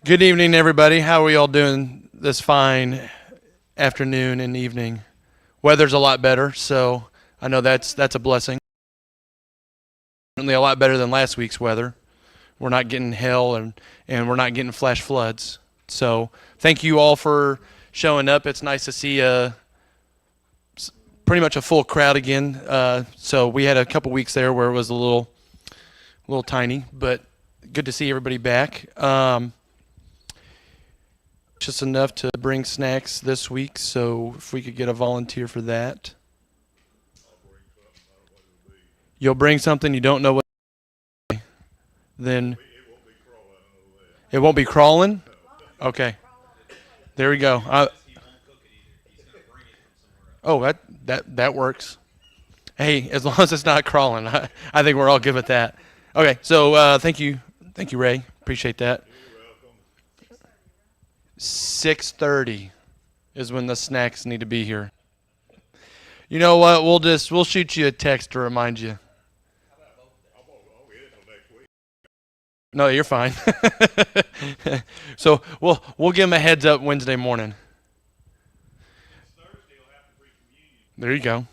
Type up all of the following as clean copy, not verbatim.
Good evening, everybody. How are we all doing this fine afternoon and evening? Weather's a lot better, so I know that's a blessing. Certainly a lot better than last week's weather. We're not getting hail and we're not getting flash floods. So thank you all for showing up. It's nice to see pretty much a full crowd again. So we had a couple weeks there where it was a little tiny, but good to see everybody back. Just enough to bring snacks this week, so if we could get a volunteer for that. You'll bring something you don't know what, then it won't be crawling? Okay, there we go. Oh, that works. Hey, as long as it's not crawling, I think we're all good with that. Okay, so thank you, Ray. Appreciate that. 6:30 is when the snacks need to be here. You know what? We'll shoot you a text to remind you. No, you're fine. So we'll give them a heads up Wednesday morning. There you go.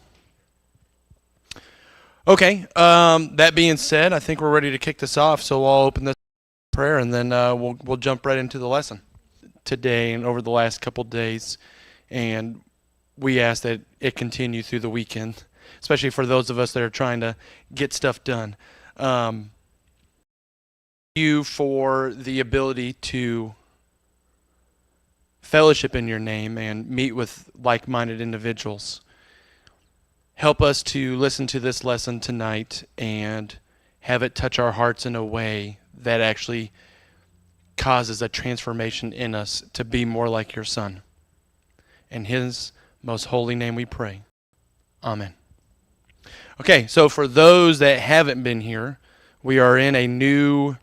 Okay. That being said, I think we're ready to kick this off. So I'll open this prayer, and then we'll jump right into the lesson today and over the last couple days, and we ask that it continue through the weekend, especially for those of us that are trying to get stuff done. You for the ability to fellowship in your name and meet with like-minded individuals. Help us to listen to this lesson tonight and have it touch our hearts in a way that actually causes a transformation in us to be more like your Son. In His most holy name we pray. Amen. Okay, so for those that haven't been here, we are in a new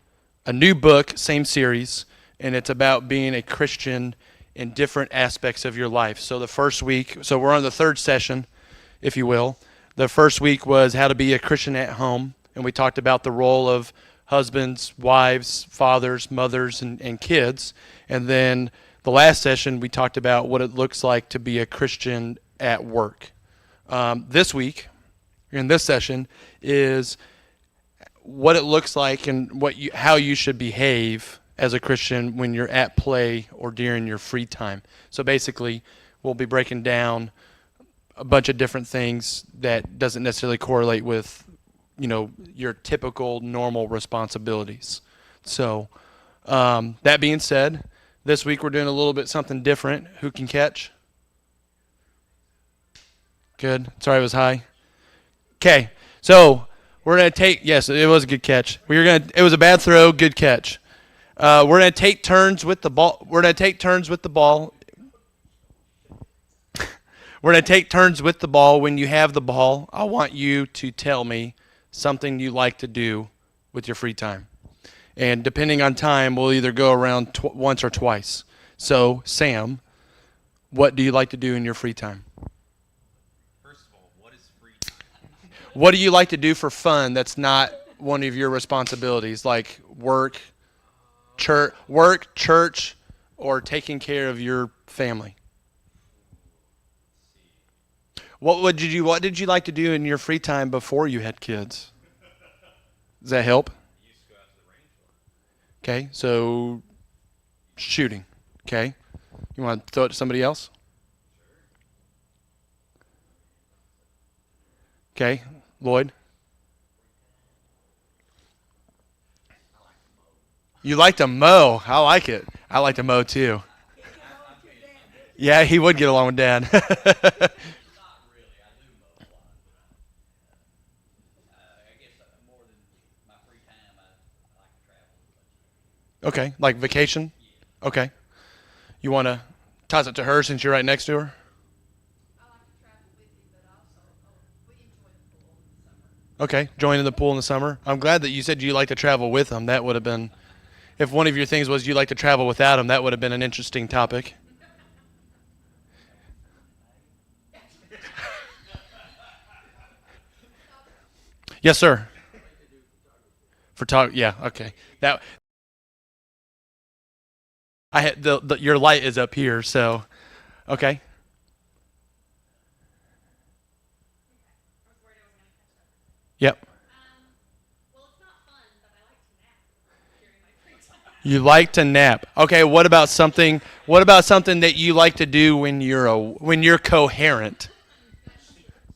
book, same series, and it's about being a Christian in different aspects of your life. So the first week, so we're on the third session, if you will. The first week was how to be a Christian at home, and we talked about the role of husbands, wives, fathers, mothers, and kids. And then the last session, we talked about what it looks like to be a Christian at work. This week, in this session, is what it looks like and how you should behave as a Christian when you're at play or during your free time. So basically, we'll be breaking down a bunch of different things that doesn't necessarily correlate with, your typical normal responsibilities. So that being said, this week we're doing a little bit something different. Who can catch? Good. Sorry it was high. Okay. So we're going to take, yes, it was a good catch. It was a bad throw, good catch. We're going to take turns with the ball. We're going to take turns with the ball. We're going to take turns with the ball. When you have the ball, I want you to tell me something you like to do with your free time. And depending on time, we'll either go around once or twice. So, Sam, what do you like to do in your free time? First of all, what is free time? What do you like to do for fun that's not one of your responsibilities, like work, church, or taking care of your family? What did you like to do in your free time before you had kids? Does that help? I used to go out to the range a lot. Okay, so shooting. Okay, you want to throw it to somebody else? Okay, Lloyd. You like to mow. I like it. I like to mow too. Yeah, he would get along with Dad. Not really. I do mow a lot, but I guess more than my free time, I like to travel as much. Okay, like vacation? Yeah. Okay. You want to toss it to her since you're right next to her? I like to travel with you, but also we enjoy the pool in the summer. Okay, join in the pool in the summer. I'm glad that you said you like to travel with them. That would have been, if one of your things was you like to travel without them, that would have been an interesting topic. Yes, sir. Yeah, okay. That I had your light is up here, so okay. Yep. Well, it's not fun, but I like to nap during my free time. You like to nap. Okay, what about something that you like to do when you're coherent?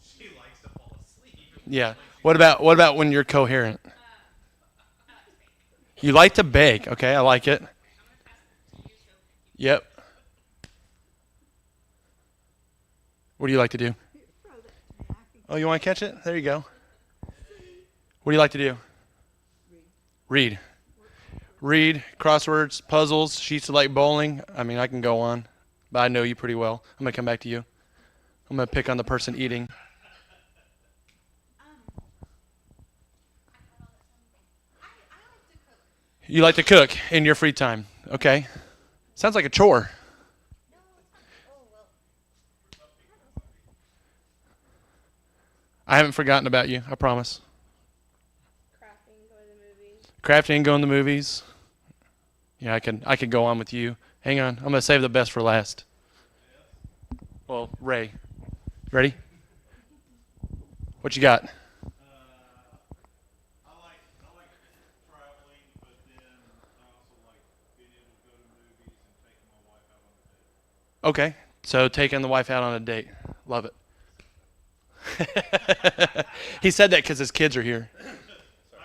She likes to fall asleep. Yeah. What about when you're coherent? I like to bake. You like to bake. Okay, I like it. I'm going to pass it to you, so Yep. What do you like to do? Oh, you want to catch it? There you go. What do you like to do? Read. Read, crosswords, puzzles. She used to like bowling. I mean, I can go on, but I know you pretty well. I'm going to come back to you. I'm going to pick on the person eating. I like to cook. You like to cook in your free time. Okay. Sounds like a chore. No, it's not. Oh, well. I haven't forgotten about you. I promise. Crafting, going to the movies. Crafting, going to the movies. Yeah, I could go on with you. Hang on. I'm going to save the best for last. Well, Ray. Ready? What you got? I like traveling, but then I also like being able to go to movies and taking my wife out on a date. Okay. So taking the wife out on a date. Love it. He said that because his kids are here. My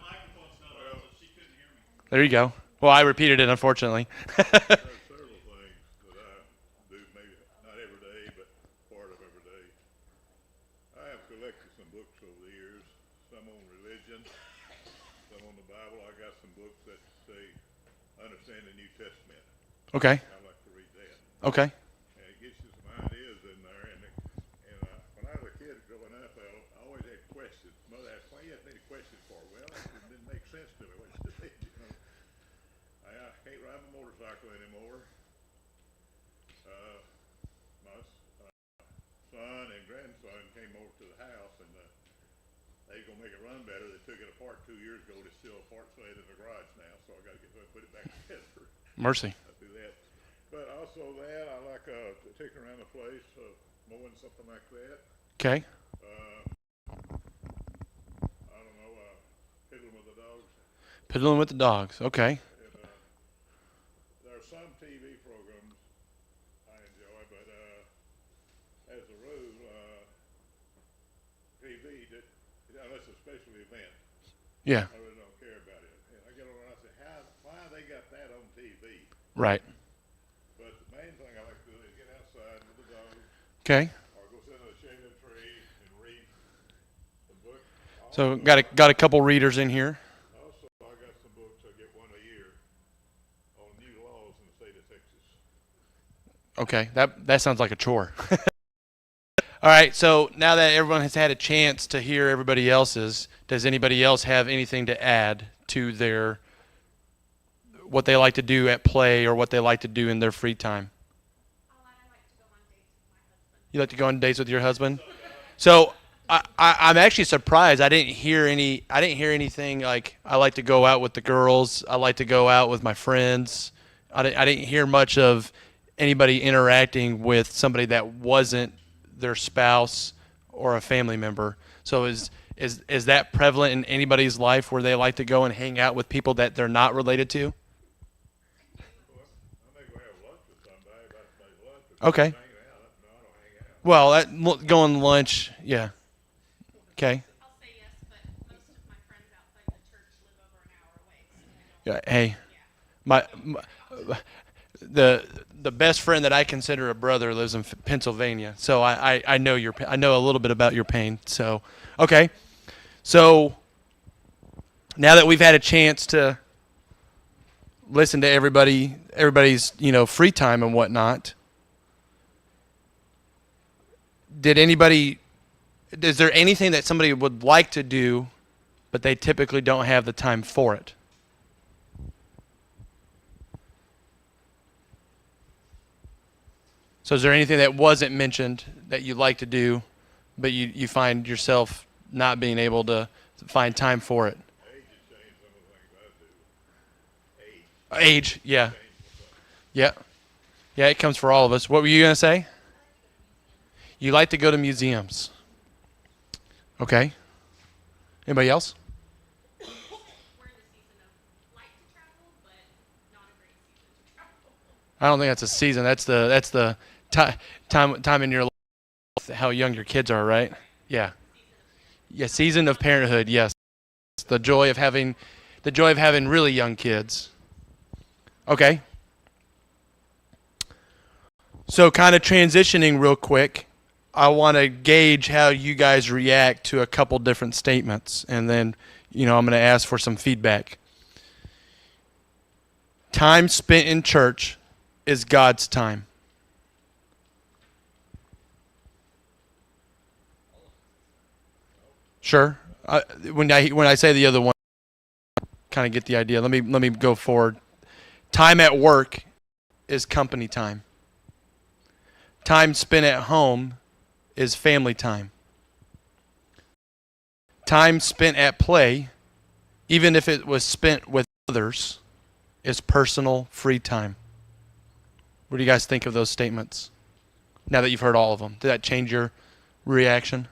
microphone's not on, so she couldn't hear me. There you go. Well, I repeated it, unfortunately. There are several things that I do, maybe not every day, but part of every day. I have collected some books over the years, some on religion, some on the Bible. I got some books that say Understand the New Testament. Okay. I like to read that. Okay. And it gets you some ideas in there. And when I was a kid growing up, I always had questions. Mother asked, "Why you have any questions for?" Well, it didn't make sense to me what she said. I can't ride my motorcycle anymore. My son and grandson came over to the house, and they gonna make it run better. They took it apart 2 years ago. It's still apart side in the garage now, so I got to get put it back together. Mercy. I do that. But also that I like taking around the place, mowing something like that. Okay. I don't know, fiddling with the dogs. Piddling with the dogs. Okay. And, there are some TV programs I enjoy, but as a rule, TV, unless it's a special event, Yeah. I really don't care about it. And I get over and I say, why they got that on TV? Right. But the main thing I like to do is get outside with the dogs, Okay. or go sit under the shade of a tree and read a book. So got a couple readers in here. Also, I got some books. I get one a year on new laws in the state of Texas. Okay. That sounds like a chore. All right. So now that everyone has had a chance to hear everybody else's, does anybody else have anything to add to their what they like to do at play or what they like to do in their free time? I like to go on dates with my husband. You like to go on dates with your husband? So I'm actually surprised. I didn't hear anything like I like to go out with the girls. I like to go out with my friends. I didn't hear much of anybody interacting with somebody that wasn't their spouse or a family member. So is that prevalent in anybody's life where they like to go and hang out with people that they're not related to? Well, I may go have lunch with somebody, but somebody's lunch. But Okay. hanging out, no, I don't hang out. Well, going to lunch, yeah. Okay. I'll say yes, but most of my friends outside the church live over an hour away. So Yeah. Hey, yeah. the best friend that I consider a brother lives in Pennsylvania, so I know I know a little bit about your pain. So, okay. So now that we've had a chance to listen to everybody's free time and whatnot, is there anything that somebody would like to do, but they typically don't have the time for it? So is there anything that wasn't mentioned that you'd like to do, but you find yourself not being able to find time for it? Age has changed some of the things I do. Age Age, yeah. changed Yeah. Yeah, it comes for all of us. What were you going to say? You like to go to museums. Okay. Anybody else? We're in the season of like to travel, but not a great season to travel. I don't think that's a season. That's the time in your life, how young your kids are, right? Yeah. Yeah, season of parenthood. Yes. The joy of having really young kids. Okay. So kind of transitioning real quick, I want to gauge how you guys react to a couple different statements, and then, I'm going to ask for some feedback. Time spent in church is God's time. Sure. When I say the other one, kind of get the idea. Let me go forward. Time at work is company time. Time spent at home is family time. Time spent at play, even if it was spent with others, is personal free time. What do you guys think of those statements? Now that you've heard all of them, did that change your reaction?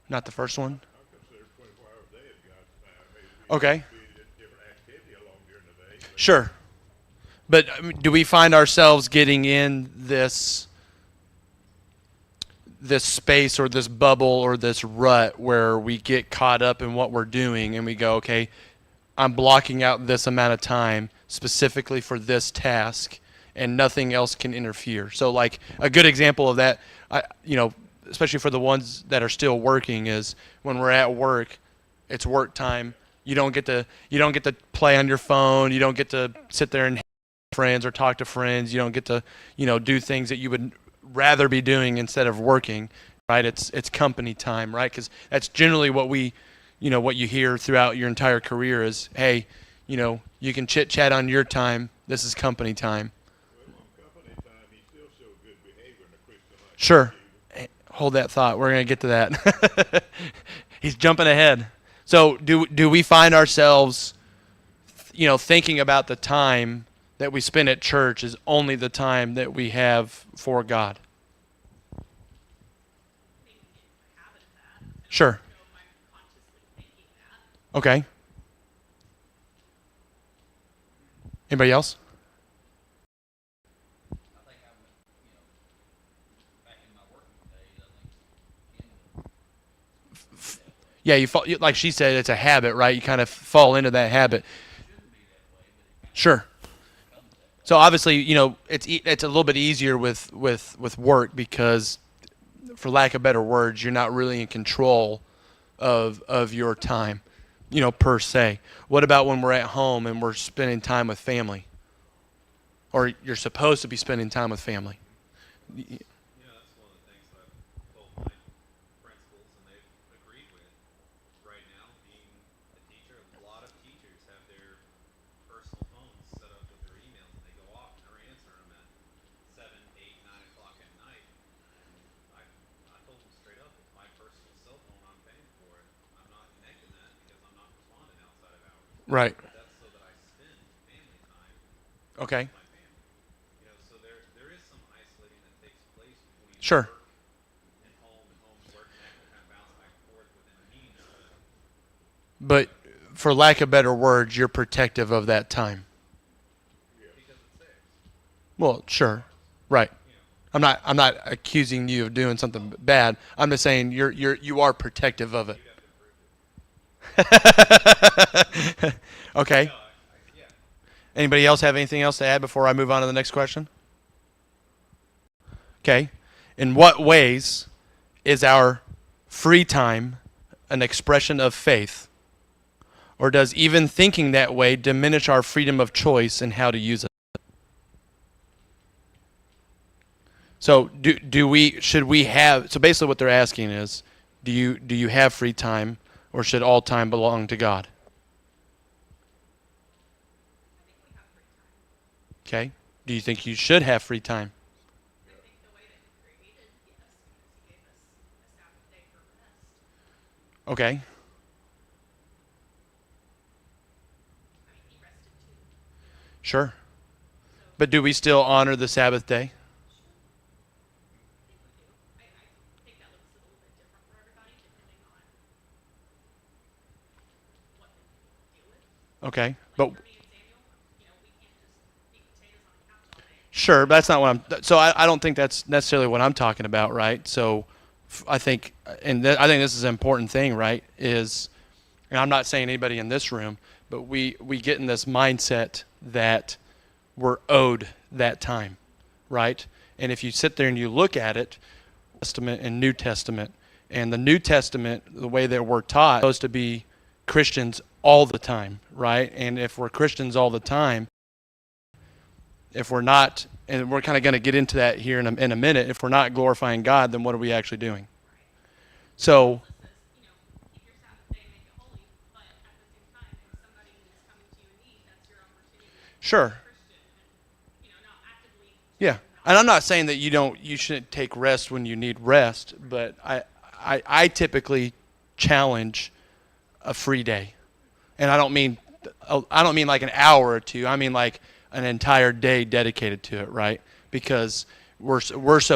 Not the first one? I consider 24 hours a day as God's time. Maybe Okay. be a different activity along during the day. But Sure. But do we find ourselves getting in this space or this bubble or this rut where we get caught up in what we're doing and we go, okay, I'm blocking out this amount of time specifically for this task and nothing else can interfere. So like a good example of that, especially for the ones that are still working, is when we're at work, it's work time. You don't get to play on your phone. You don't get to sit there and hang with friends or talk to friends. You don't get to, do things that you would rather be doing instead of working, right? It's company time, right? Because that's generally what what you hear throughout your entire career is, hey, you can chit chat on your time. This is company time. well, on company time, he still shows good behavior in a Christian life. Sure. Hold that thought. We're going to get to that. He's jumping ahead. So do we find ourselves, thinking about the time that we spend at church is only the time that we have for God? Maybe get into a habit of that. And Sure. I don't know if I'm consciously thinking that. Okay. Anybody else? I think I'm, back in my working days, I think Yeah, you fall, like she said, it's a habit, right? You kind of fall into that habit. it shouldn't be that way, but it kind Sure. of becomes that way. So obviously, it's a little bit easier with work because, for lack of better words, you're not really in control of your time, per se. What about when we're at home and we're spending time with family, or you're supposed to be spending time with family? That's one of the things that I've told my principals, and they've agreed with. Right now, being a teacher, a lot of teachers have their personal phones set up with their emails, and they go off, and they're answering them at 7, 8, 9 o'clock at night. And I told them straight up, it's my personal cell phone, I'm paying for it. I'm not connecting that because I'm not responding outside of hours. Right. But that's so that I spend family time Okay. with my family. So there is some isolating that takes place between Sure. work and home and work, and that can kind of bounce back and forth within a meeting. But for lack of better words, you're protective of that time. Because it's there. Well, sure. Right. I'm not accusing you of doing something bad. I'm just saying you are protective of it. You have to prove it. Okay. Yeah. Anybody else have anything else to add before I move on to the next question? Okay. In what ways is our free time an expression of faith? Or does even thinking that way diminish our freedom of choice in how to use it? So should we have, so basically what they're asking is, do you have free time, or should all time belong to God? I think we have free time. Okay. Do you think you should have free time? I think the way that He created, yes, because He gave us a Sabbath day for rest. Okay. Sure. But do we still honor the Sabbath day? I think that looks a little bit different for everybody depending on what they deal with. Okay. Like But for me and Samuel, we can't just eat potatoes on the couch all day. sure, but that's not what so I don't think that's necessarily what I'm talking about, right? So I think, I think this is an important thing, right, is, and I'm not saying anybody in this room, but we get in this mindset that we're owed that time, right? And if you sit there and you look at it, Testament and New Testament, and the New Testament, the way that we're taught, is supposed to be Christians all the time, right? And if we're Christians all the time, if we're not, and we're kind of going to get into that here in a minute, if we're not glorifying God, then what are we actually doing? So, It says, keep your Sabbath day and make it holy, but at the same time, if somebody is coming to you in need, that's your opportunity sure. as a Christian and, not actively. Yeah. And I'm not saying that you shouldn't take rest when you need rest, but I typically challenge a free day. And I don't mean like an hour or two. I mean like an entire day dedicated to it, right? Because we're supposed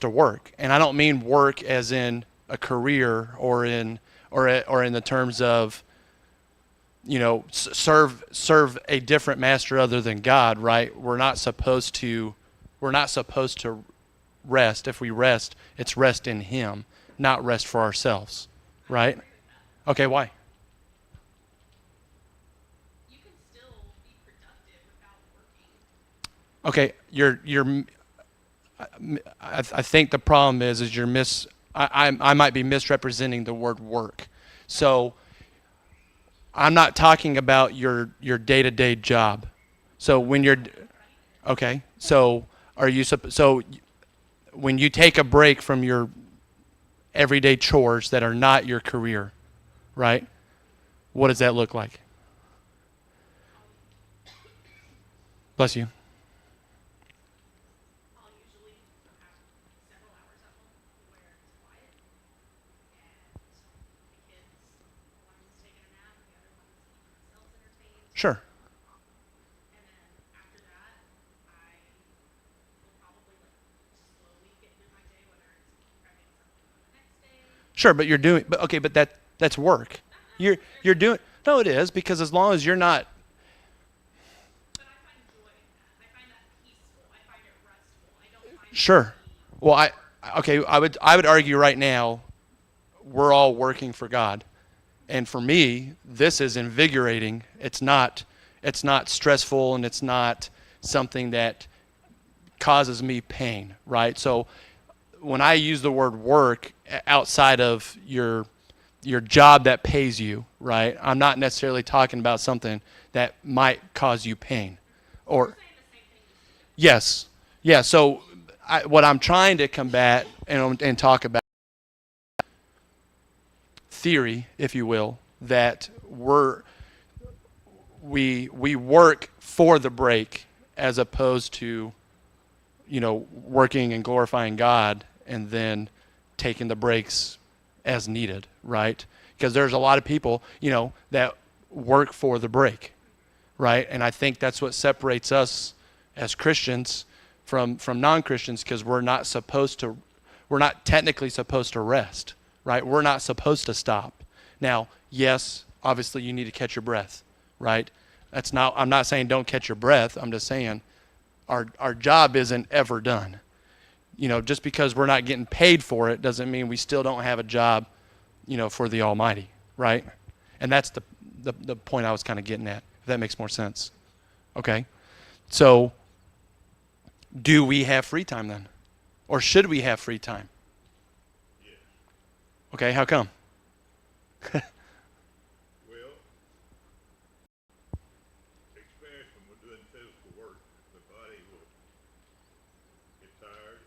to work. And I don't mean work as in a career or in the terms of serve a different master other than God, right? We're not supposed to rest. If we rest, it's rest in Him, not rest for ourselves, right? Okay, why? You can still be productive without working. Okay, I think the problem is you're I might be misrepresenting the word work. So I'm not talking about your day-to-day job. So when you're okay, so when you take a break from your everyday chores that are not your career, right? What does that look like? Bless you. I'll usually have several hours at home where it's quiet and the kids, one of them's taking a nap and the other one's keeping themselves entertained. Sure. And then after that, I will probably slowly get through my day, whether it's prepping something for the next day. Sure, but that's work. You're doing no, it is, because as long as you're not But I find joy in that. I find that peaceful. I find it restful. I don't find sure. it Well, I would argue right now we're all working for God. And for me, this is invigorating. It's not stressful, and it's not something that causes me pain, right? So when I use the word work outside of your job that pays you, right? I'm not necessarily talking about something that might cause you pain. Or saying the same thing you do. yes. Yeah, so what I'm trying to combat and talk about theory, if you will, that we work for the break as opposed to working and glorifying God and then taking the breaks as needed, right? Because there's a lot of people that work for the break, right? And I think that's what separates us as Christians from non-Christians, because we're not technically supposed to rest, right? We're not supposed to stop. Now, yes, obviously you need to catch your breath, right? I'm not saying don't catch your breath. I'm just saying our job isn't ever done. Just because we're not getting paid for it doesn't mean we still don't have a job, for the Almighty, right? And that's the point I was kind of getting at, if that makes more sense. Okay? So, do we have free time then? Or should we have free time? Yes. Okay, how come? Well, especially when we're doing physical work, the body will get tired.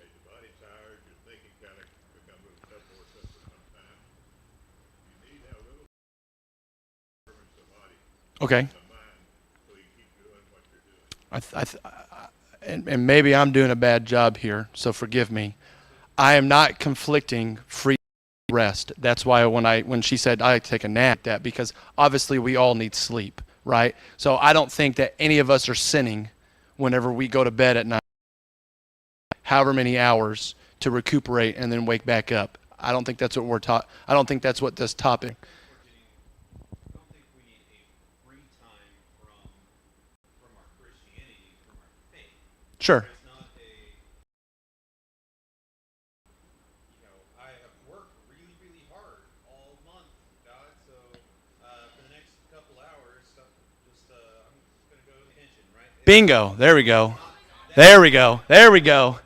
As the body's tired, your thinking kind of becomes a little tough sometimes. You need to have a little disturbance of the body, Okay. the mind, so you keep doing what you're doing. And maybe I'm doing a bad job here, so forgive me. I am not conflicting free rest. That's why when she said I like to take a nap, that because obviously we all need sleep, right? So I don't think that any of us are sinning whenever we go to bed at night, however many hours to recuperate and then wake back up. I don't think that's what we're taught. I don't think that's what this topic. I don't think we need a free time from our Christianity, from our faith. Sure. It's not I have worked really, really hard all month, God. So for the next couple hours, I'm gonna go to the kitchen, right? Bingo. There we go. There we go. There we go.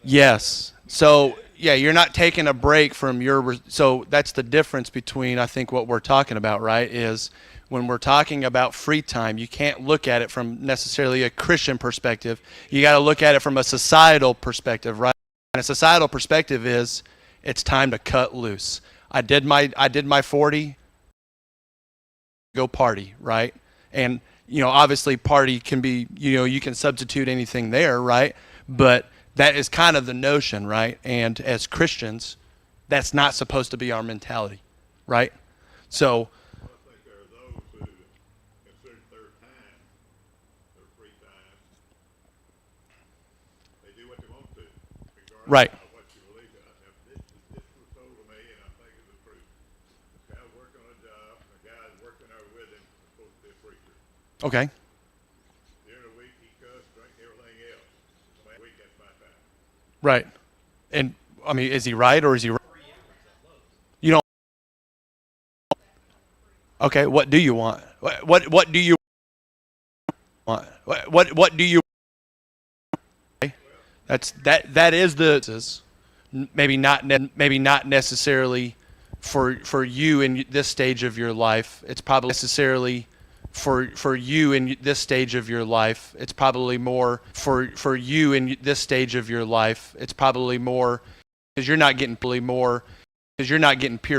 Yes. So, yeah, you're not taking a break from so that's the difference between, I think, what we're talking about, right, is when we're talking about free time, you can't look at it from necessarily a Christian perspective. You got to look at it from a societal perspective, right? And a societal perspective is it's time to cut loose. I did my 40, go party, right? And, obviously party can be, you can substitute anything there, right? But that is kind of the notion, right? And as Christians, that's not supposed to be our mentality, right? So, I think there are those who consider their time, their free time, they do what they want to, regardless right, of what you believe in. This was told to me, and I think it's the truth. This guy working on a job, and the guy working there with him is supposed to be a preacher. okay, During the week, he cussed, drank, everything else. The week, that's my time. right. And, I mean, is he right or is he wrong? You don't. Okay, what do you want? What do you want? What do you want? That is the maybe not necessarily for you in this stage of your life. It's probably necessarily for you in this stage of your life. It's probably more for you in this stage of your life. It's probably more because you're not getting peer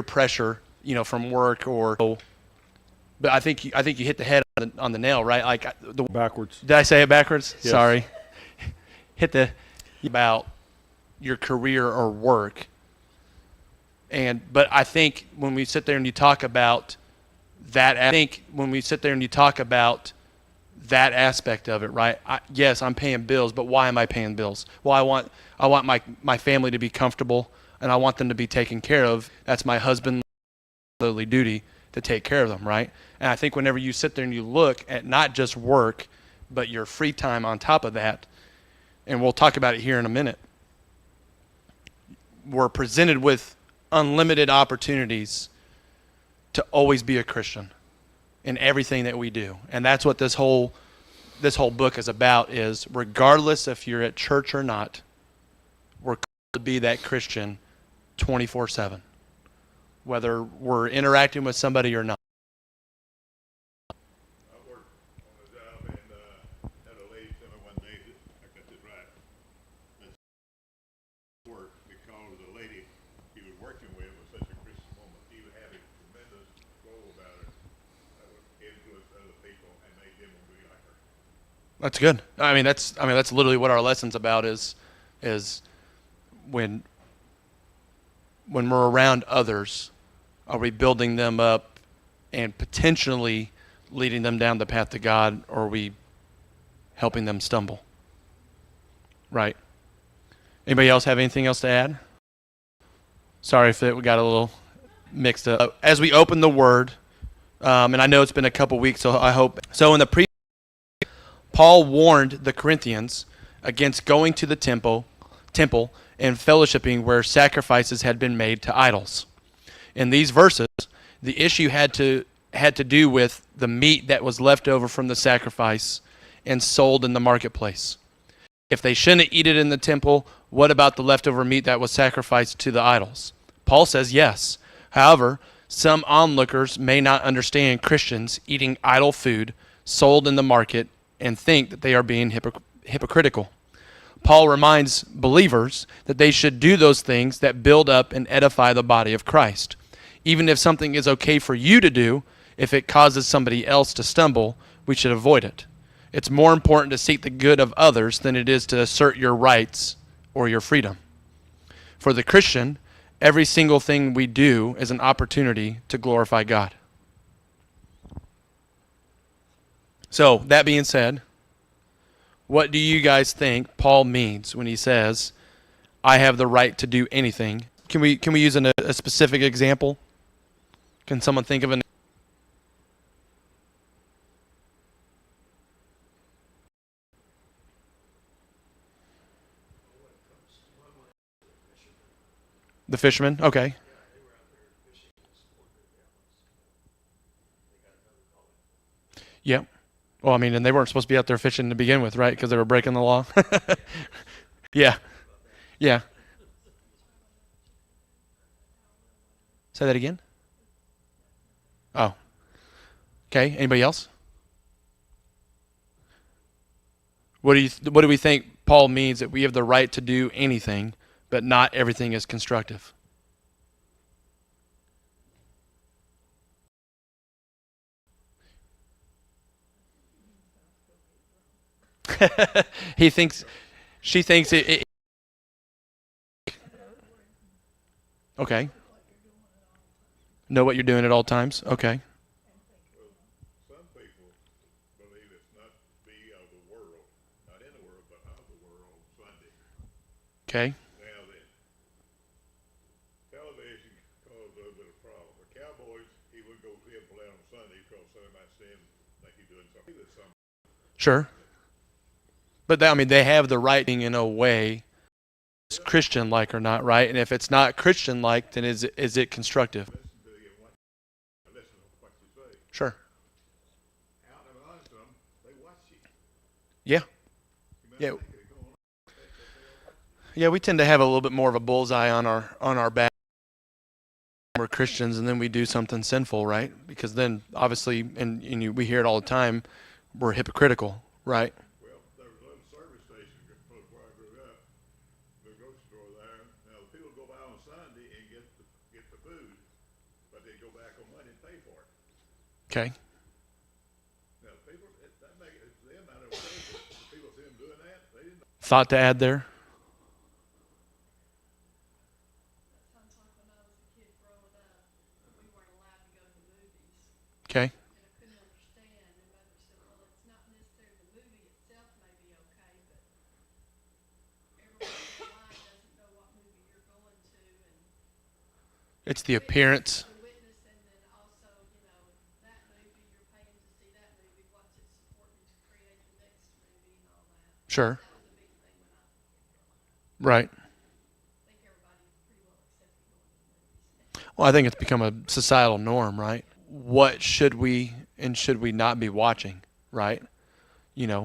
pressure, from work or. But I think you hit the head on the nail, right? Like Backwards. Did I say it backwards? Yes. Sorry. Hit about your career or work. But I think when we sit there and you talk about that, aspect of it, right? Yes, I'm paying bills, but why am I paying bills? Well, I want my family to be comfortable, and I want them to be taken care of. That's my husband's duty to take care of them, right? And I think whenever you sit there and you look at not just work, but your free time on top of that, and we'll talk about it here in a minute, we're presented with unlimited opportunities to always be a Christian in everything that we do. And that's what this whole book is about, is regardless if you're at church or not, we're called to be that Christian 24/7, whether we're interacting with somebody or not. I worked on a job and had a lady tell me one day that I got this right. That's work because the lady he was working with was such a Christian woman. He would have a tremendous flow about her that would influence other people and make them want to be like her. That's good. I mean, that's literally what our lesson's about is when we're around others, are we building them up and potentially leading them down the path to God, or are we helping them stumble? Right. Anybody else have anything else to add? Sorry if we got a little mixed up. As we open the Word, and I know it's been a couple weeks, so I hope. So in the Paul warned the Corinthians against going to the temple and fellowshipping where sacrifices had been made to idols. In these verses, the issue had to do with the meat that was left over from the sacrifice and sold in the marketplace. If they shouldn't eat it in the temple, what about the leftover meat that was sacrificed to the idols? Paul says yes. However, some onlookers may not understand Christians eating idol food sold in the market and think that they are being hypocritical. Paul reminds believers that they should do those things that build up and edify the body of Christ. Even if something is okay for you to do, if it causes somebody else to stumble, we should avoid it. It's more important to seek the good of others than it is to assert your rights or your freedom. For the Christian, Every single thing we do is an opportunity to glorify God. So, that being said, what do you guys think Paul means when he says, I have the right to do anything? Can we use a specific example? Can someone think of an? The fisherman? Okay. Yeah. Well, I mean, and they weren't supposed to be out there fishing to begin with, right? Because they were breaking the law. Yeah. Yeah. Say that again. Oh. Okay. Anybody else? What do we think Paul means that we have the right to do anything, but not everything is constructive? She thinks it. Okay. Know what you're doing at all times. Okay. Some people believe it's not to be of the world, not in the world, but of the world on Sunday. Okay. Now then, television caused a little bit of problem. For Cowboys, he would go see him play on Sunday because somebody might see him think he's doing something. Sure. But they have the right in a way, it's Christian-like or not, right? And if it's not Christian-like, then is it constructive? Listen to you and listen to what you say. Sure. Out and amongst them, they watch you. Yeah. Yeah. Yeah, we tend to have a little bit more of a bullseye on our back. We're Christians, and then we do something sinful, right? Because then, obviously, and we hear it all the time, we're hypocritical, right? Well, there was a little service station close where I grew up, the grocery store there. Now, the people go by on Sunday and get the food, but they go back on Monday and pay for it. Okay. Now, people, that make it them not okay, but the people see them doing that, they didn't. Thought to add there? Sounds like when I was a kid growing up, we weren't allowed to go to the movies. Okay. And I couldn't understand. And mother said, well, it's not necessarily the movie itself may be okay, but everyone in the line doesn't know what movie you're going to. And It's the appearance. the witness, and then also, that movie, you're paying to see that movie. What's it supporting to create the next movie and all that. Sure. That was a big thing when I Right. think everybody pretty well accepted going to the movies. Well, I think it's become a societal norm, right? What should we and should we not be watching, right? And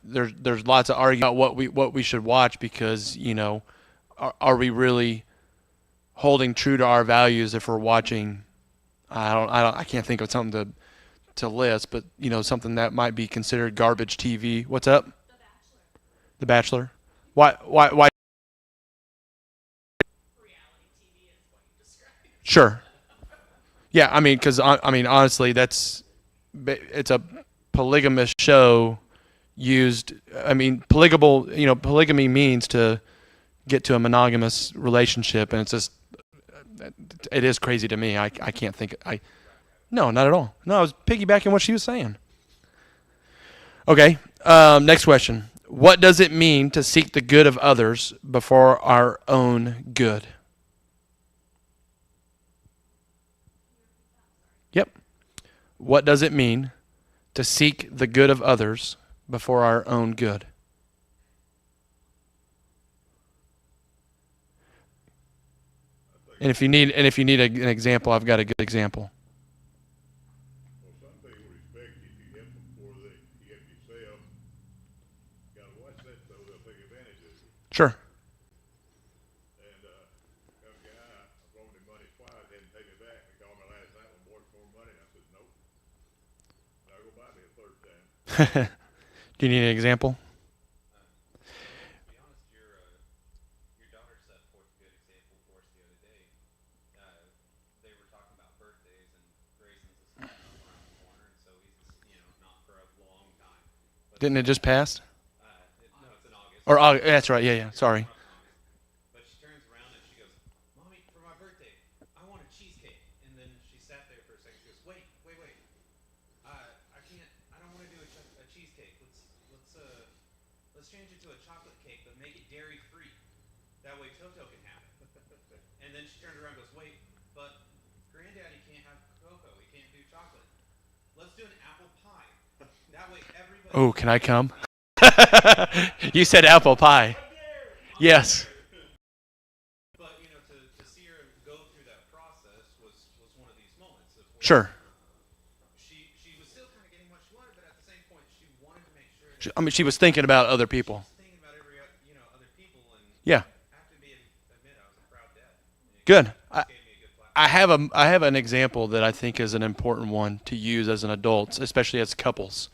there's lots of argument about what we should watch because are we really holding true to our values if we're watching? I can't think of something to list, but something that might be considered garbage TV. What's up? The Bachelor. Why? Reality TV is what you described. Sure. Yeah, because honestly, it's a polygamous show used. Polygamy means to get to a monogamous relationship, and it's just it is crazy to me. I can't think. No, not at all. No, I was piggybacking what she was saying. Okay. Next question. What does it mean to seek the good of others before our own good? Yep. What does it mean to seek the good of others before our own good? And if you need an example, I've got a good example. Well, some people respect you if you help them before you help yourself. You gotta watch that so they'll take advantage of you. Sure. And some guy, I loaned him money twice, didn't take it back. He called me last night and wanted more money. I said, nope. Now go buy me a third time. Do you need an example? To be honest, your daughter set forth a good example for us the other day. They were talking about birthdays, and Grayson's is coming up around the corner, and so he's not for a long time. But Didn't it just pass? no, it's in August. Or that's right. Yeah. Sorry. But let's change it to a chocolate cake, but make it dairy free. That way Toto can have it. And then she turns around and goes, wait, but Granddaddy can't have cocoa. He can't do chocolate. Let's do an apple pie. That way everybody. Oh, can I come? You said apple pie. Yes. But to see her go through that process was one of these moments. Of where Sure. She was still kind of getting what she wanted, but at the same point, she wanted to make sure that I mean, she was thinking about other people. she was thinking about other people, and Yeah. I have to admit, I was a proud dad. And it Good. gave me a good platform. I have an example that I think is an important one to use as an adult, especially as couples.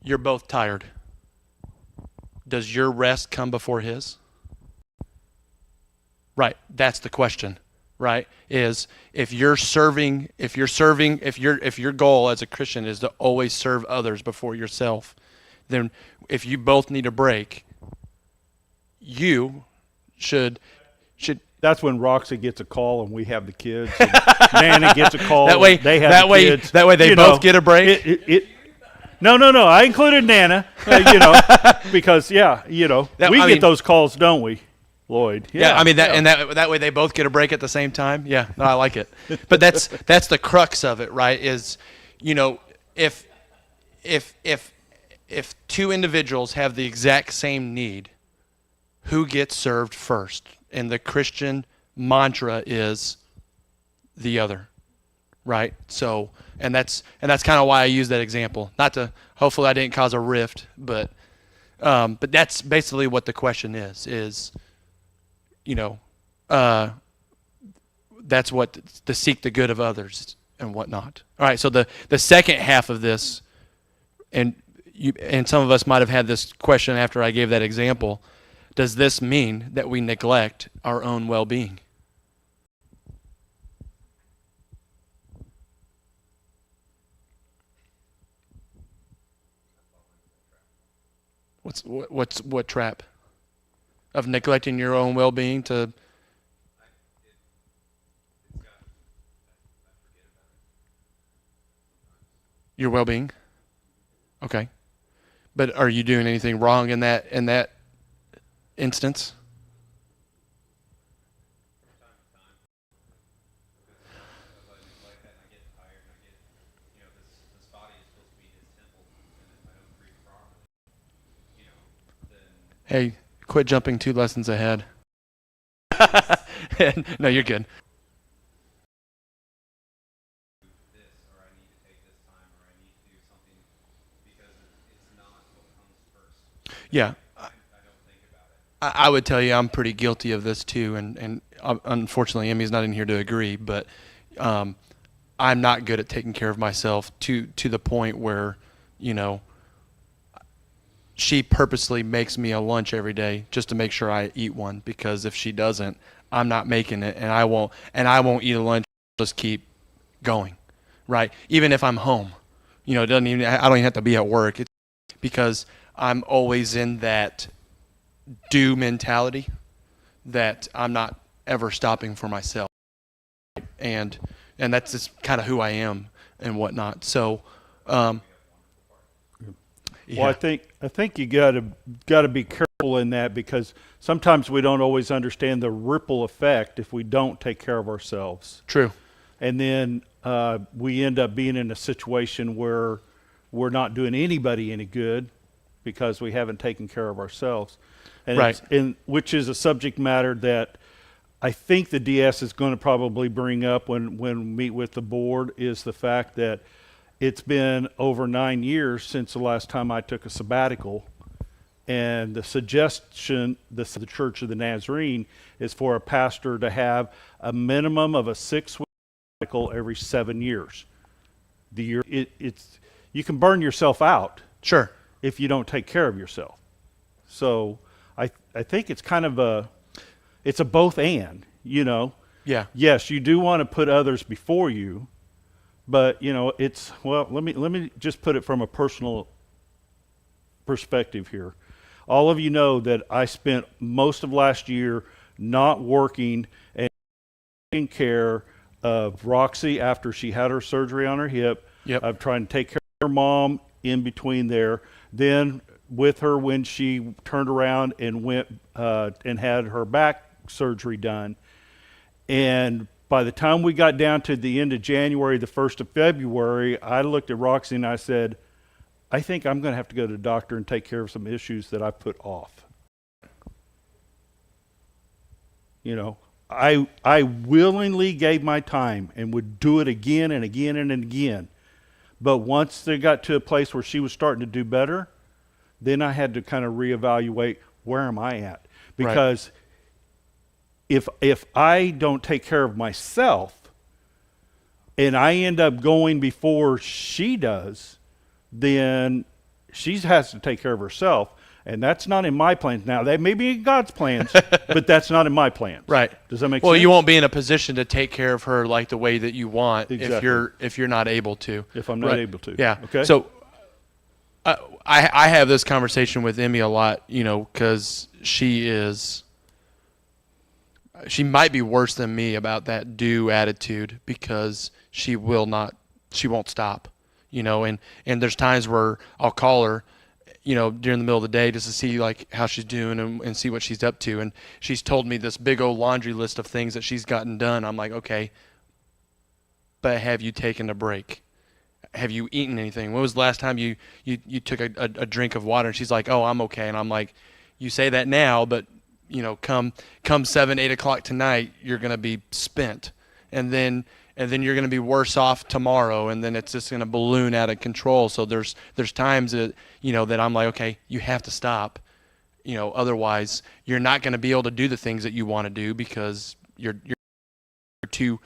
You're both tired. Does your rest come before his? Right. That's the question. Right? Is if your goal as a Christian is to always serve others before yourself, then if you both need a break, you should That's when Roxy gets a call and we have the kids. And Nana gets a call. that way and they have that the way kids. that way they You both know, get a break. No. I included Nana. Because we I get mean- those calls, don't we, Lloyd? Yeah, I mean and that way they both get a break at the same time. Yeah, no, I like it. But that's the crux of it, right? Is if two individuals have the exact same need, who gets served first? And the Christian mantra is the other, right? So, and that's kind of why I use that example. Not to hopefully I didn't cause a rift, but that's basically what the question is. That's what to seek the good of others and whatnot. All right, so the second half of this, and some of us might have had this question after I gave that example. Does this mean that we neglect our own well-being? What trap? Of neglecting your own well-being to your well-being? Okay. But are you doing anything wrong in that instance? This body is supposed to be his temple, and if I don't breathe properly, then Hey, quit jumping 2 lessons ahead. No, you're good. this, or I need to take this time, or I need to do something because it's not what comes first. Yeah. I don't think about it. I would tell you I'm pretty guilty of this too, and unfortunately Emmy's not in here to agree, but I'm not good at taking care of myself to the point where, she purposely makes me a lunch every day just to make sure I eat one, because if she doesn't, I'm not making it, and I won't eat a lunch. Just keep going, right? Even if I'm home, it doesn't even. I don't even have to be at work. It's because I'm always in that do mentality that I'm not ever stopping for myself, and that's just kind of who I am and whatnot. So, yeah. Well, I think you got to be careful in that, because sometimes we don't always understand the ripple effect if we don't take care of ourselves, True. and then we end up being in a situation where we're not doing anybody any good because we haven't taken care of ourselves, and Right. which is a subject matter that I think the DS is going to probably bring up when we meet with the board, is the fact that it's been over 9 years since the last time I took a sabbatical, and the suggestion, the Church of the Nazarene, is for a pastor to have a minimum of a 6-week sabbatical every 7 years. It's you can burn yourself out Sure. if you don't take care of yourself. So I think it's kind of it's a both and, Yeah. Yes, you do want to put others before you, but let me just put it from a personal perspective here. All of you know that I spent most of last year not working and taking care of Roxy after she had her surgery on her hip. Yep. I'm trying to take care of her mom in between there. Then with her when she turned around and went and had her back surgery done. And by the time we got down to the end of January, the 1st of February, I looked at Roxy and I said, I think I'm going to have to go to the doctor and take care of some issues that I put off. You know, I willingly gave my time and would do it again and again and again. But once they got to a place where she was starting to do better, then I had to kind of reevaluate, where am I at? Because if I don't take care of myself and I end up going before she does, then she has to take care of herself. And that's not in my plans. Now, that may be in God's plans, but that's not in my plans. Right. Does that make sense? Well, you won't be in a position to take care of her like the way that you want Exactly. if you're not able to. If I'm not able to. Yeah. Okay. So I have this conversation with Emmy a lot, you know, because she might be worse than me about that do attitude, because she won't stop, you know, and there's times where I'll call her, you know, during the middle of the day just to see like how she's doing and see what she's up to. And she's told me this big old laundry list of things that she's gotten done. I'm like, okay, but have you taken a break? Have you eaten anything? When was the last time you took a drink of water? And she's like, oh, I'm okay. And I'm like, you say that now, but you know, come 7, 8 o'clock tonight, you're going to be spent. And then you're going to be worse off tomorrow, and then it's just going to balloon out of control. So there's times that, you know, that I'm like, okay, you have to stop. You know, otherwise you're not going to be able to do the things that you want to do because you're too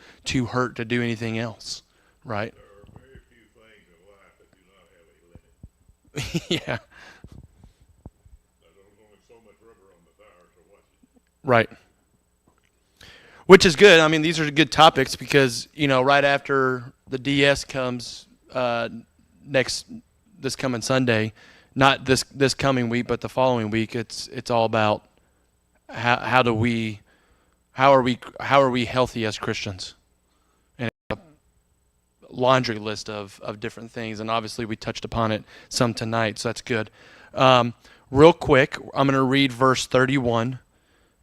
hurt to do anything else, right? There are very few things in life that do not have a limit. Yeah, There's only so much rubber on the tire, so watch it. right. Which is good. I mean, these are good topics because, you know, right after the DS comes this coming Sunday, not this coming week, but the following week, it's all about how are we healthy as Christians, and a laundry list of different things, and obviously we touched upon it some tonight, so that's good. Real quick, I'm going to read verse 31.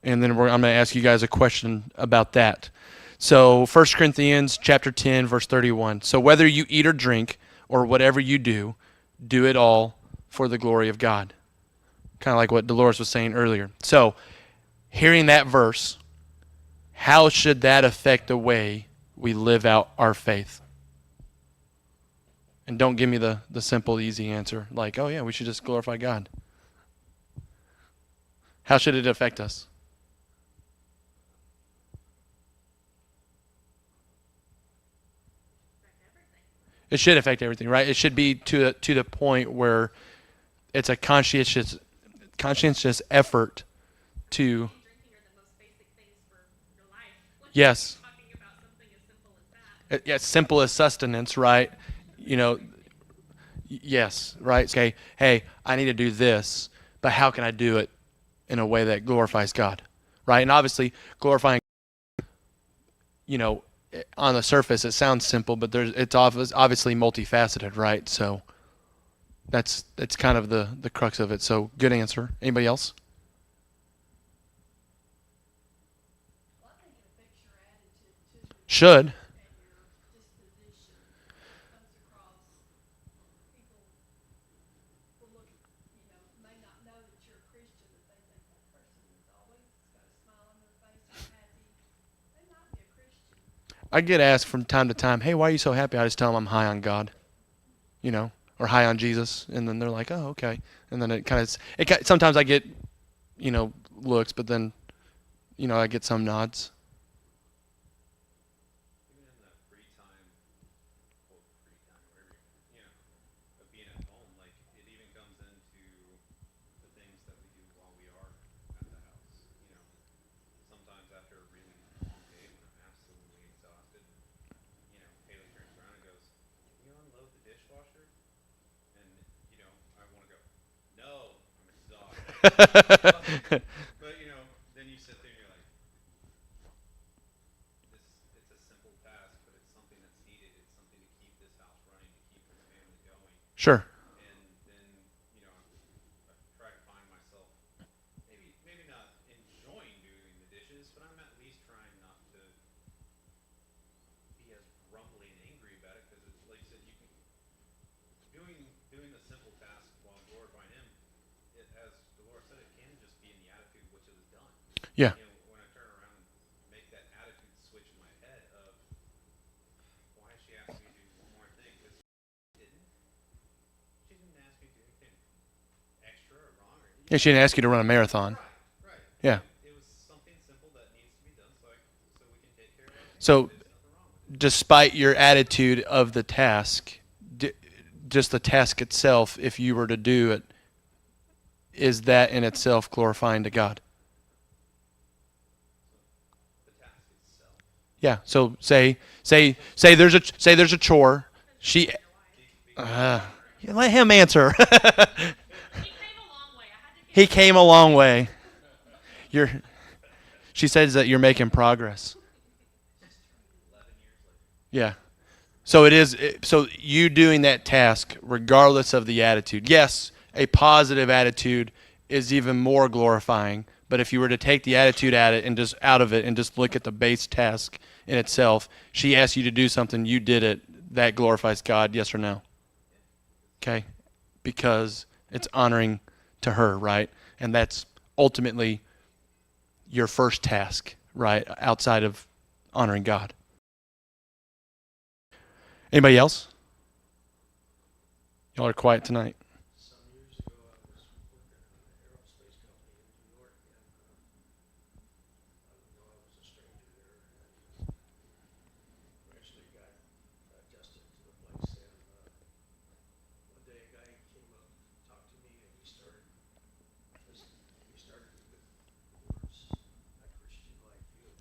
And then I'm going to ask you guys a question about that. So 1 Corinthians chapter 10, verse 31. So whether you eat or drink or whatever you do, do it all for the glory of God. Kind of like what Dolores was saying earlier. So hearing that verse, how should that affect the way we live out our faith? And don't give me the simple, easy answer like, oh yeah, we should just glorify God. How should it affect us? It should affect everything, right? It should be to the point where it's a conscientious effort to. Drinking are the most basic things for your life. Yes. Talking about something as simple as that. Yeah, simple as sustenance, right? You know. Yes, right. Okay. Hey, I need to do this, but how can I do it in a way that glorifies God, right? And obviously, glorifying, you know, on the surface it sounds simple, but it's obviously multifaceted, right? So that's kind of the crux of it. So good answer. Anybody else? Well, I think it affects your attitude too, Should. and your disposition. It comes across. People will look, may not know that you're a Christian, but they think that person is always got a smile on their face and happy. They might be a Christian. I get asked from time to time, hey, why are you so happy? I just tell them I'm high on God, you know, or high on Jesus. And then they're like, oh, okay. And then sometimes I get, you know, looks, but then, you know, I get some nods. Even in the free time, quote free time, whatever, of being at home, like it even comes into the things that we do while we are at the house. Sometimes after a really long day when I'm absolutely exhausted, Haley turns around and goes, "Can you unload the dishwasher?" And I want to go, "No, I'm exhausted." But then you sit there and you're like, it's a simple task, but it's something that's needed. It's something to keep this house running, to keep this family going. Sure. And then, a this, but I'm at least trying not to be as grumbly and angry about it, because like you said, you can doing a simple task while glorifying Him. As the Lord said, it can just be in the attitude which it was done. Yeah. You know, when I turn around and make that attitude switch in my head of why is she asking me to do one more thing? Because she didn't ask me to do anything extra or wrong or anything. Yeah, she didn't ask you to run a marathon. Right. Yeah. It was something simple that needs to be done, so we can take care of it. So, There's nothing wrong with it. despite your attitude of the task, just the task itself, if you were to do it, is that in itself glorifying to God? The task itself. Yeah. So say there's a chore. She. Let him answer. He came a long way. I had to give He came a long way. She says that you're making progress. 11 years later. Yeah. So so you doing that task, regardless of the attitude. Yes, a positive attitude is even more glorifying. But if you were to take the attitude out of it and just look at the base task in itself, she asked you to do something, you did it, that glorifies God, yes or no? Okay? Because it's honoring to her, right? And that's ultimately your first task, right? Outside of honoring God. Anybody else? Y'all are quiet tonight. Some years ago, I was working at an aerospace company in New York, and I didn't know I was a stranger there, and eventually got adjusted to the place. And one day, a guy came up, talked to me, and we started with the words, "A Christian like you."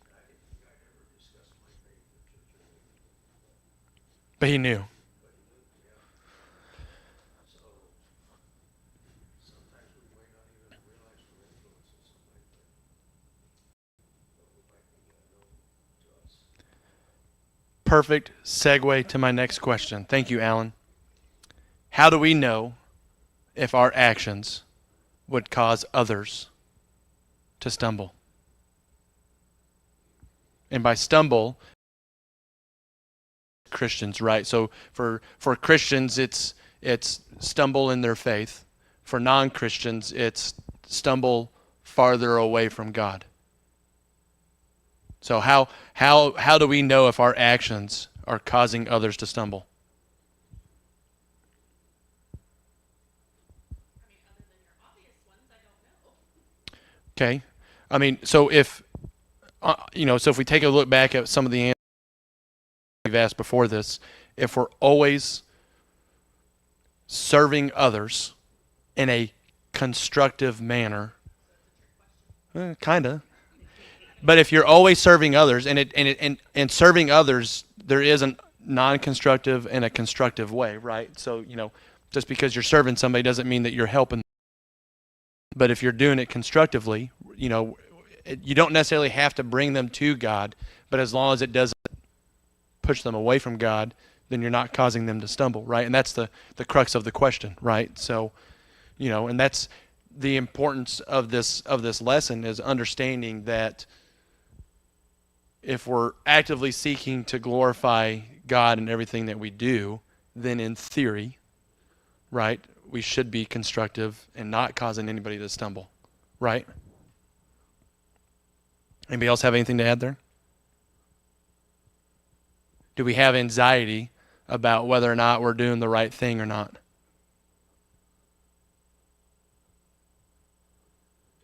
And I didn't think I'd ever discuss my faith in church or anything, But he knew. but he knew, yeah. So sometimes we might not even realize we're influencing somebody, but we might be known to us. Perfect segue to my next question. Thank you, Alan. How do we know if our actions would cause others to stumble? And by stumble, Christians, right? So for Christians, it's stumble in their faith. For non-Christians, it's stumble farther away from God. So how do we know if our actions are causing others to stumble? I mean, other than your obvious ones, I don't know. Okay, I mean, so if so if we take a look back at some of the answers we've asked before this, if we're always serving others in a constructive manner, kinda. But if you're always serving others, and serving others, there is a non-constructive and a constructive way, right? So just because you're serving somebody doesn't mean that you're helping. But if you're doing it constructively, you don't necessarily have to bring them to God, but as long as it doesn't push them away from God, then you're not causing them to stumble, right? And that's the crux of the question, right? So, and that's the importance of this lesson, is understanding that if we're actively seeking to glorify God in everything that we do, then in theory, right, we should be constructive and not causing anybody to stumble, right? Anybody else have anything to add there? Do we have anxiety about whether or not we're doing the right thing or not?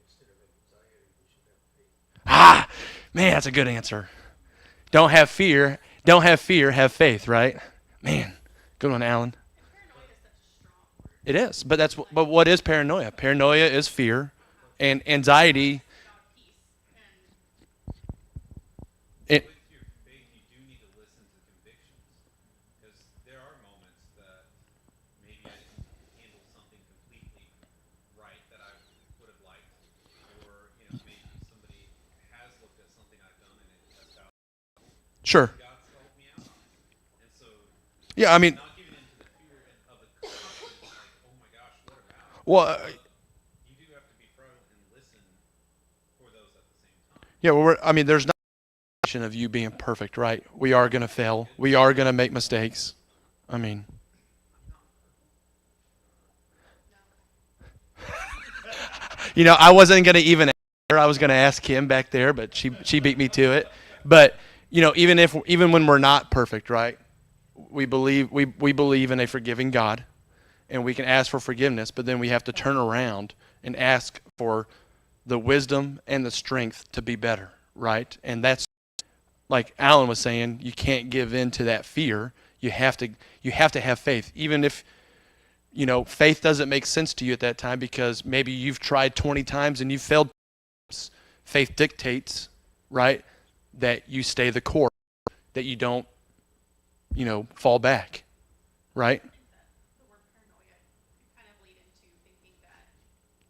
Instead of anxiety, we should have faith. Ah, man, that's a good answer. Don't have fear, have faith, right? Man, good one, Alan. And paranoia is such a strong word. It is, but what is paranoia? Paranoia is fear, and anxiety. God peace. It, And With your faith, you do need to listen to convictions, because there are moments that maybe I didn't handle something completely right that I would have liked, or maybe somebody has looked at something I've done and it has found sure. God's helped me out on it, and so Yeah, I mean, not giving into the fear of a constant, like, oh my gosh, what about? well, You do have to be present and listen for those at the same time. Yeah, well, I mean, there's not a question of you being perfect, right? We are going to fail. We are going to make mistakes. I mean, I wasn't going to even ask her. I was going to ask Kim back there, but she beat me to it. But, even when we're not perfect, right? We believe in a forgiving God, and we can ask for forgiveness, but then we have to turn around and ask for the wisdom and the strength to be better, right? And that's, like Alan was saying, you can't give in to that fear. You have to have faith, even if faith doesn't make sense to you at that time, because maybe you've tried 20 times and you've failed. Faith dictates, right, that you stay the course, that you don't fall back, right? The word paranoia can kind of lead into thinking that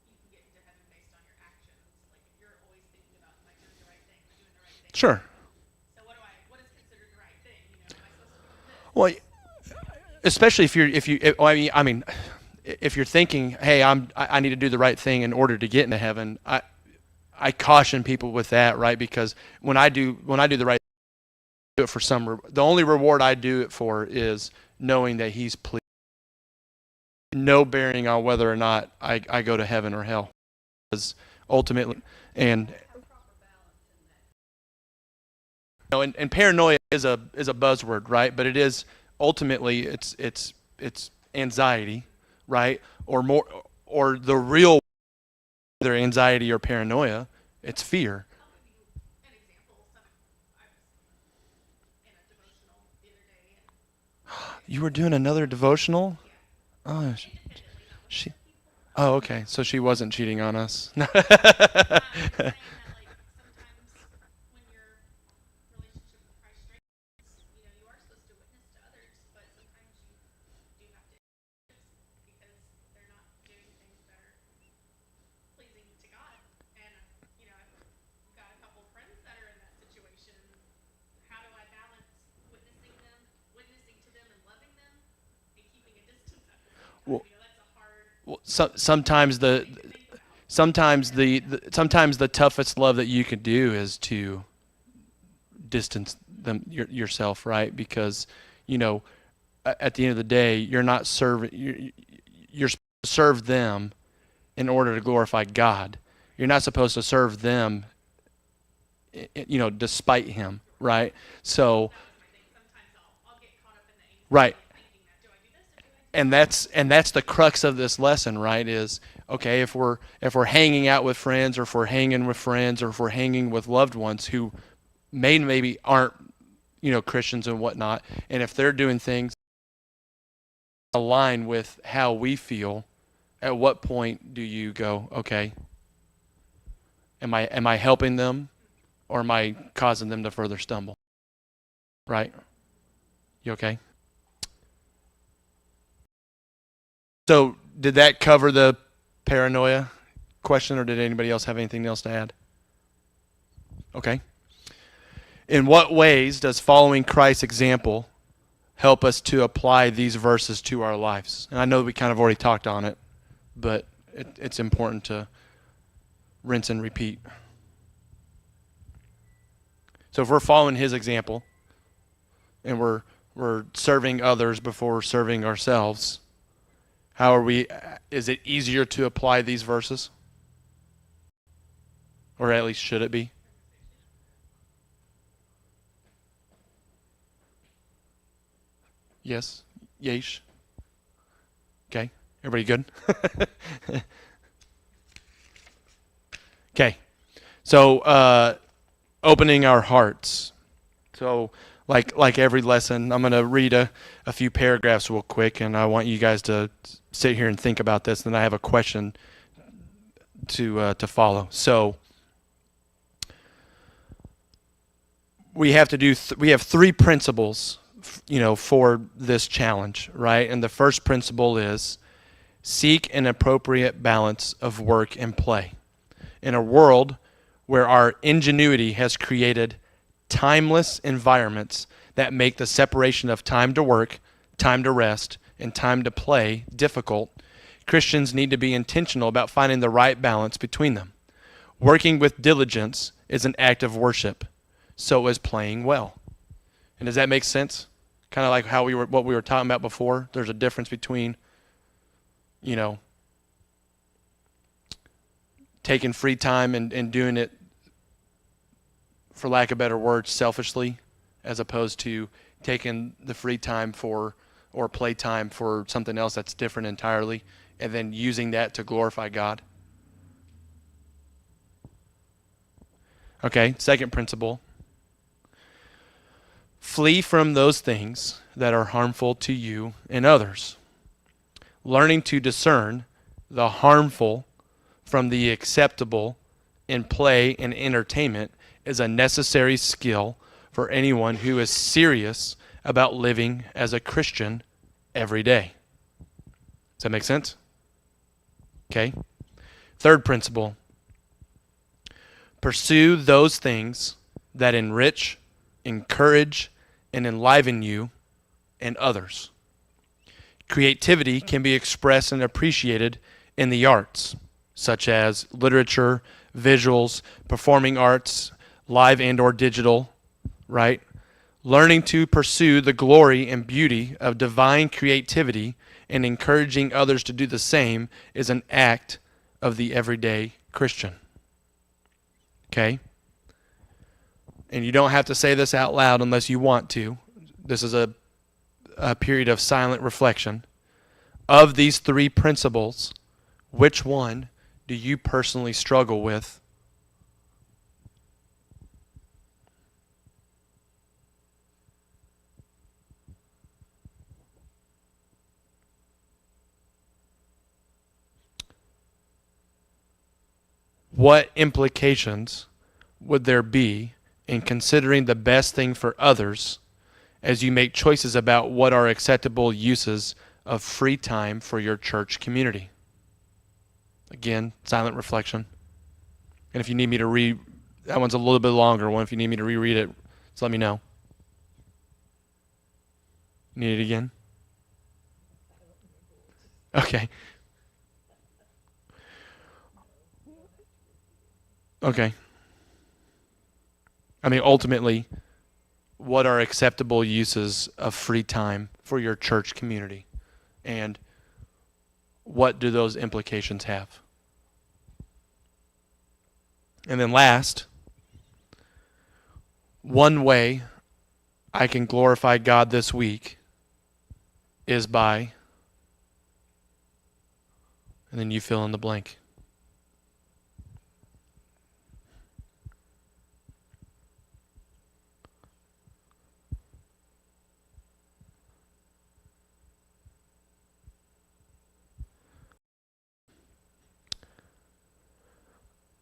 you can get into heaven based on your actions. Like if you're always thinking about, am I doing the right thing? Am I doing the right thing? Sure. So what is considered the right thing? Am I supposed to be doing this? Well, especially if you're thinking, hey, I need to do the right thing in order to get into heaven. I caution people with that, right? Because when I do the right thing, I do it for the only reward I do it for is knowing that He's pleased. No bearing on whether or not I go to heaven or hell, because ultimately, and and paranoia is a buzzword, right? But it is ultimately it's anxiety, right? Or the real, whether anxiety or paranoia, it's fear. I'll give you an example. I was in a devotional the other day, and You were doing another devotional? Oh, independently, not with she. other people. Oh, okay. So she wasn't cheating on us. I'm just saying that, like, sometimes when your relationship with Christ strengthens, you are supposed to witness to others, but sometimes you do have to because they're not doing things that are pleasing to God. And, I've got a couple friends that are in that situation. How do I balance witnessing to them and loving them, and keeping a distance at the same time? Well, That's a hard well, sometimes thing to think about. sometimes the toughest love that you can do is to distance yourself, right? Because at the end of the day, you're not serving. You're supposed to serve them in order to glorify God. You're not supposed to serve them, despite Him, right? So, That was my thing. Sometimes I'll get caught up in the anxiety right. of thinking that, do I do this or do I do And that's the crux of this lesson, right? Is okay, if we're hanging out with friends, or if we're hanging with friends, or if we're hanging with loved ones who maybe aren't Christians and whatnot, and if they're doing things align with how we feel, at what point do you go, okay, am I helping them, or am I causing them to further stumble? Right? You okay? So did that cover the paranoia question, or did anybody else have anything else to add? Okay. In what ways does following Christ's example help us to apply these verses to our lives? And I know we kind of already talked on it, but it's important to rinse and repeat. So if we're following His example, and we're serving others before serving ourselves, is it easier to apply these verses? Or at least should it be? Yes? Yesh? Okay. Everybody good? Okay. So, opening our hearts. So, like every lesson, I'm going to read a few paragraphs real quick, and I want you guys to sit here and think about this, and I have a question to follow. So, we have three principles, for this challenge, right? And the first principle is seek an appropriate balance of work and play. In a world where our ingenuity has created timeless environments that make the separation of time to work, time to rest, and time to play difficult, Christians need to be intentional about finding the right balance between them. Working with diligence is an act of worship. So is playing well. And does that make sense? Kind of like what we were talking about before. There's a difference between, taking free time and doing it, for lack of better words, selfishly, as opposed to taking the free time or play time for something else that's different entirely, and then using that to glorify God. Okay, second principle. Flee from those things that are harmful to you and others. Learning to discern the harmful from the acceptable in play and entertainment is a necessary skill for anyone who is serious about living as a Christian every day. Does that make sense? Okay. Third principle. Pursue those things that enrich, encourage, and enliven you and others. Creativity can be expressed and appreciated in the arts, such as literature, visuals, performing arts, live and or digital, right? Learning to pursue the glory and beauty of divine creativity and encouraging others to do the same is an act of the everyday Christian. Okay? And you don't have to say this out loud unless you want to. This is a period of silent reflection. Of these three principles, which one do you personally struggle with? What implications would there be in considering the best thing for others as you make choices about what are acceptable uses of free time for your church community? Again, silent reflection. And if you need me to read, that one's a little bit longer one. If you need me to reread it, just let me know. Need it again? Okay. Okay. I mean, ultimately, what are acceptable uses of free time for your church community? And what do those implications have? And then last, one way I can glorify God this week is by, and then you fill in the blank.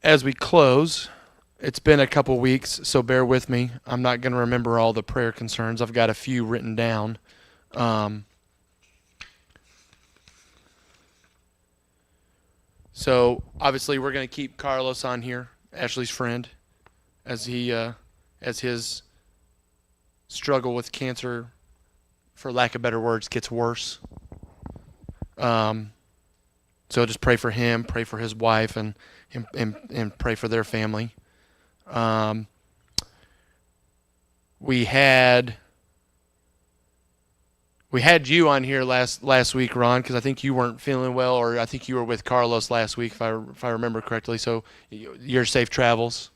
As we close, it's been a couple weeks, so bear with me. I'm not going to remember all the prayer concerns. I've got a few written down. So obviously we're going to keep Carlos on here, Ashley's friend, as his struggle with cancer, for lack of better words, gets worse. So just pray for him, pray for his wife, and pray for their family. We had you on here last week, Ron, because I think you weren't feeling well, or I think you were with Carlos last week, if I remember correctly. So your safe travels.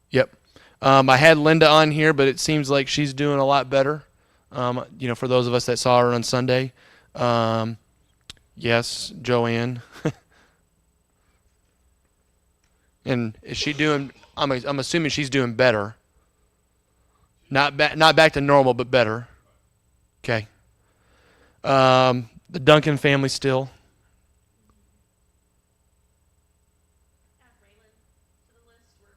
Yep. I had Linda on here, but it seems like she's doing a lot better. For those of us that saw her on Sunday. Yes, Joanne. And is she doing? I'm assuming she's doing better. Not back to normal, but better. Okay. The Duncan family still. Add Raylan to the list. We're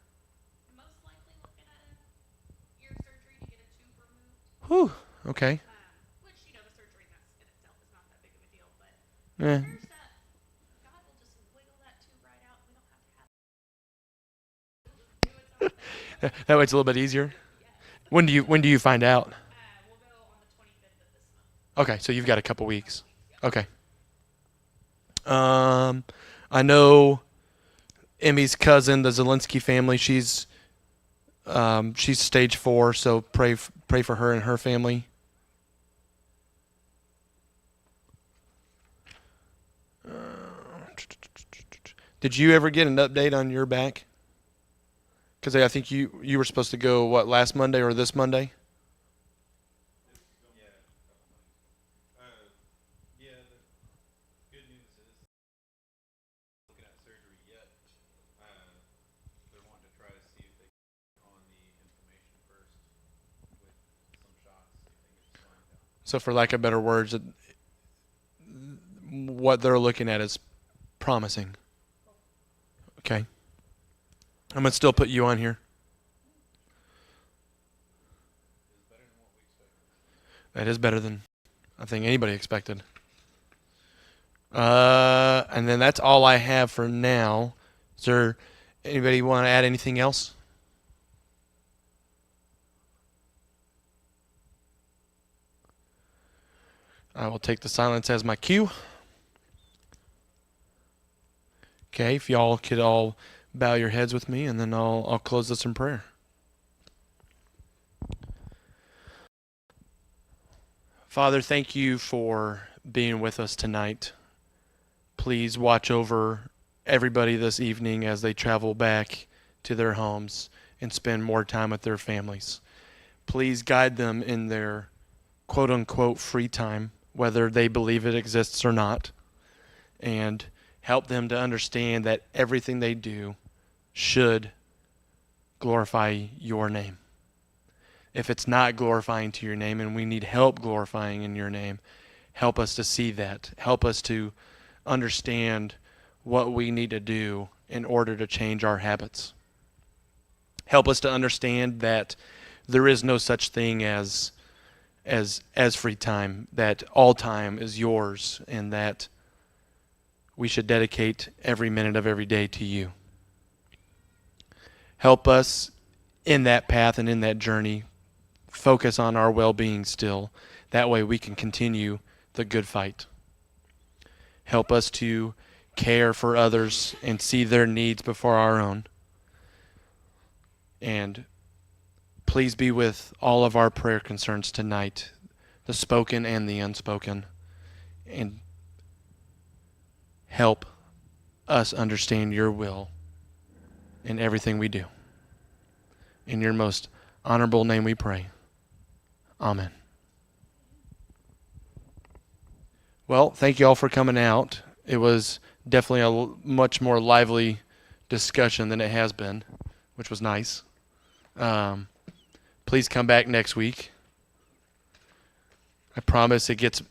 most likely looking at a ear surgery to get a tube removed. Whew. Okay. Which, the surgery in itself is not that big of a deal, but Eh. there's that. God will just wiggle that tube right out. We don't have to have it. Do its own thing. That way it's a little bit easier. When do you find out? We'll go on the 25th of this month. Okay, so you've got a couple weeks. Okay. I know Emmy's cousin, the Zelensky family. She's stage 4, so pray for her and her family. Did you ever get an update on your back? Because I think you were supposed to go, what, last Monday or this Monday? Yeah, yeah. The good news is looking at surgery yet. They're wanting to try to see if they can on the inflammation first with some shots, see if they can get the swelling down. So for lack of better words, what they're looking at is promising. Okay. I'm going to still put you on here. It's better than what we expected. That is better than I think anybody expected. And then that's all I have for now. Is there anybody want to add anything else? I will take the silence as my cue. Okay, if y'all could all bow your heads with me, and then I'll close this in prayer. Father, thank you for being with us tonight. Please watch over everybody this evening as they travel back to their homes and spend more time with their families. Please guide them in their quote-unquote free time, whether they believe it exists or not, and help them to understand that everything they do should glorify your name. If it's not glorifying to your name and we need help glorifying in your name, help us to see that. Help us to understand what we need to do in order to change our habits. Help us to understand that there is no such thing as free time, that all time is yours, and that we should dedicate every minute of every day to you. Help us in that path and in that journey focus on our well-being still. That way we can continue the good fight. Help us to care for others and see their needs before our own. And please be with all of our prayer concerns tonight, the spoken and the unspoken, and help us understand your will in everything we do. In your most honorable name we pray. Amen. Well, thank you all for coming out. It was definitely a much more lively discussion than it has been, which was nice. Please come back next week. I promise it gets